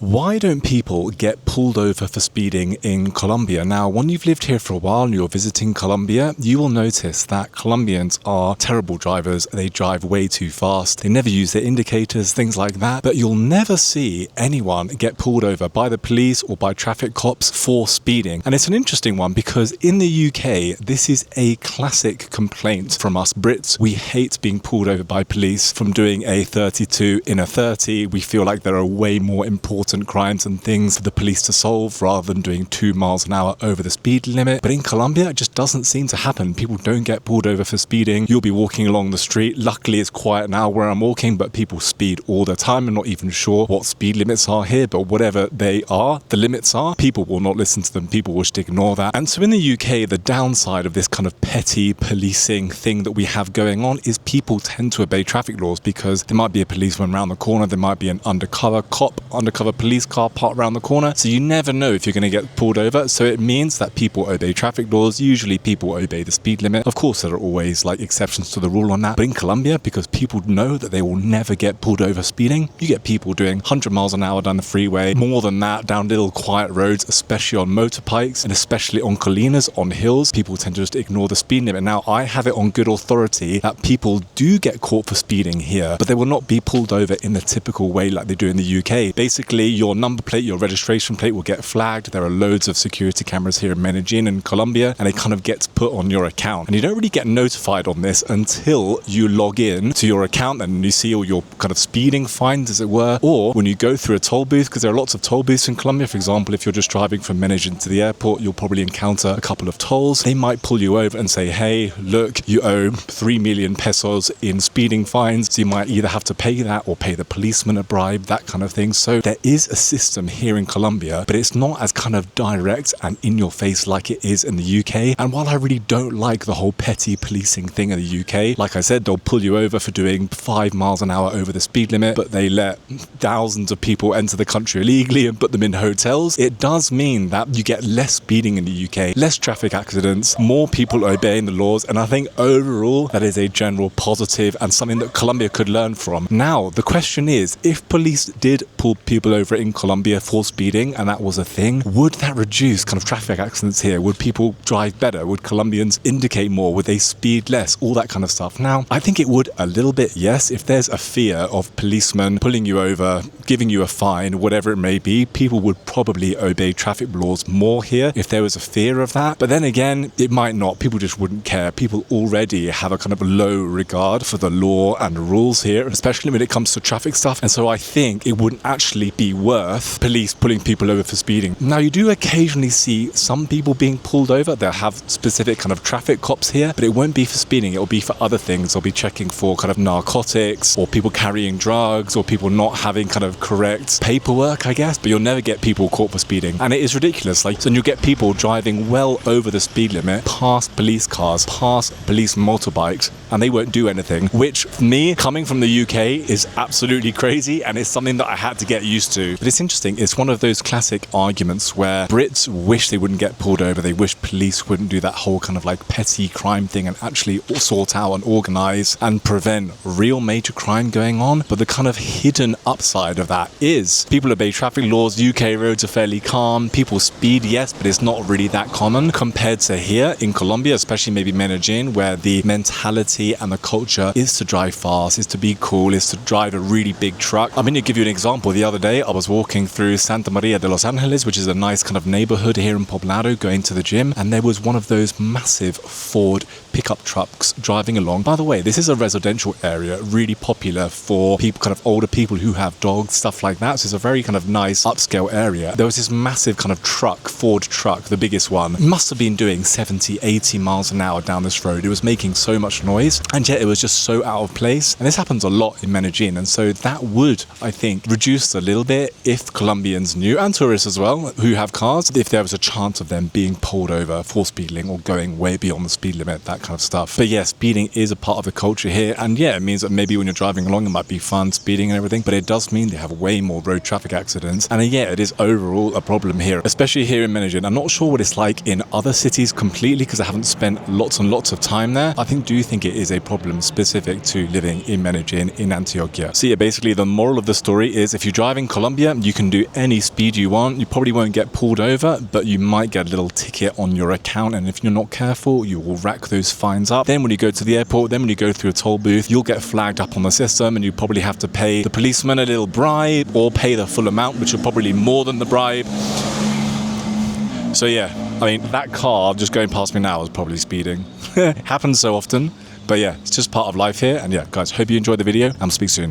Why don't people get pulled over for speeding in Colombia? Now, when you've lived here for a while and you're visiting Colombia, you will notice that Colombians are terrible drivers. They drive way too fast. They never use their indicators, things like that. But you'll never see anyone get pulled over by the police or by traffic cops for speeding. And it's an interesting one because in the UK, this is a classic complaint from us Brits. We hate being pulled over by police from doing a 32 in a 30. We feel like there are way more important crimes and things for the police to solve rather than doing 2 miles an hour over the speed limit. But in Colombia, it just doesn't seem to happen. People don't get pulled over for speeding. You'll be walking along the street. Luckily, it's quiet now where I'm walking, but people speed all the time. I'm not even sure what speed limits are here, but whatever they are, the limits are, people will not listen to them. People will just ignore that. And so in the UK, the downside of this kind of petty policing thing that we have going on is people tend to obey traffic laws because there might be a policeman around the corner, there might be an undercover cop, undercover police car parked around the corner, so you never know if you're going to get pulled over. So it means that people obey traffic laws. Usually people obey the speed limit. Of course, there are always like exceptions to the rule on that, but in Colombia, because people know that they will never get pulled over speeding, you get people doing 100 miles an hour down the freeway, more than that down little quiet roads, especially on motorbikes and especially on colinas, on hills. People tend to just ignore the speed limit. Now, I have it on good authority that people do get caught for speeding here, but they will not be pulled over in the typical way like they do in the UK. Basically, your number plate, your registration plate will get flagged. There are loads of security cameras here in Medellín in Colombia, and it kind of gets put on your account. And you don't really get notified on this until you log in to your account and you see all your kind of speeding fines, as it were, or when you go through a toll booth, because there are lots of toll booths in Colombia. For example, if you're just driving from Medellín to the airport, you'll probably encounter a couple of tolls. They might pull you over and say, hey, look, you owe 3 million pesos in speeding fines. So you might either have to pay that or pay the policeman a bribe, that kind of thing. So there is a system here in Colombia, but it's not as kind of direct and in your face like it is in the UK. And while I really don't like the whole petty policing thing in the UK, like I said, they'll pull you over for doing 5 miles an hour over the speed limit, but they let thousands of people enter the country illegally and put them in hotels. It does mean that you get less speeding in the UK, less traffic accidents, more people obeying the laws, and I think overall that is a general positive and something that Colombia could learn from. Now, the question is, if police did pull people over in Colombia for speeding and that was a thing, would that reduce kind of traffic accidents here? Would people drive better? Would Colombians indicate more? Would they speed less? All that kind of stuff. Now, I think it would a little bit, yes. If there's a fear of policemen pulling you over, giving you a fine, whatever it may be, people would probably obey traffic laws more here if there was a fear of that. But then again, it might not. People just wouldn't care. People already have a kind of low regard for the law and rules here, especially when it comes to traffic stuff. And so I think it wouldn't actually be worth police pulling people over for speeding. Now, you do occasionally see some people being pulled over. They'll have specific kind of traffic cops here, but it won't be for speeding. It'll be for other things. They'll be checking for kind of narcotics or people carrying drugs or people not having kind of correct paperwork, I guess, but you'll never get people caught for speeding. And it is ridiculous. Like, so you'll get people driving well over the speed limit, past police cars, past police motorbikes, and they won't do anything, which for me, coming from the UK, is absolutely crazy, and it's something that I had to get used to. But it's interesting. It's one of those classic arguments where Brits wish they wouldn't get pulled over. They wish police wouldn't do that whole kind of like petty crime thing and actually sort out and organize and prevent real major crime going on. But the kind of hidden upside of that is people obey traffic laws. UK roads are fairly calm. People speed, yes, but it's not really that common compared to here in Colombia, especially maybe Medellín, where the mentality and the culture is to drive fast, is to be cool, is to drive a really big truck. I'm going to give you an example. The other day, I was walking through Santa Maria de los Angeles, which is a nice kind of neighborhood here in Poblado, going to the gym, and there was one of those massive Ford pickup trucks driving along. By the way, this is a residential area, really popular for people, kind of older people who have dogs, stuff like that. So it's a very kind of nice upscale area. There was this massive kind of truck, Ford truck, the biggest one. It must have been doing 70, 80 miles an hour down this road. It was making so much noise, and yet it was just so out of place. And this happens a lot in Medellín, and so that would, I think, reduce a little bit if Colombians knew, and tourists as well, who have cars, if there was a chance of them being pulled over for speeding or going way beyond the speed limit, that kind kind of stuff. But yeah, speeding is a part of the culture here, and yeah, it means that maybe when you're driving along it might be fun speeding and everything, but it does mean they have way more road traffic accidents, and yeah, it is overall a problem here, especially here in Medellín. I'm not sure what it's like in other cities completely because I haven't spent lots and lots of time there. I do think it is a problem specific to living in Medellín in Antioquia. So yeah, basically the moral of the story is if you drive in Colombia, you can do any speed you want. You probably won't get pulled over, but you might get a little ticket on your account, and if you're not careful, you will rack those fines up. Then when you go to the airport, then when you go through a toll booth, you'll get flagged up on the system, and you probably have to pay the policeman a little bribe or pay the full amount, which are probably more than the bribe. So yeah, I mean, that car just going past me now is probably speeding. Happens so often, but yeah, it's just part of life here. And yeah, guys, hope you enjoyed the video, and I'll speak soon.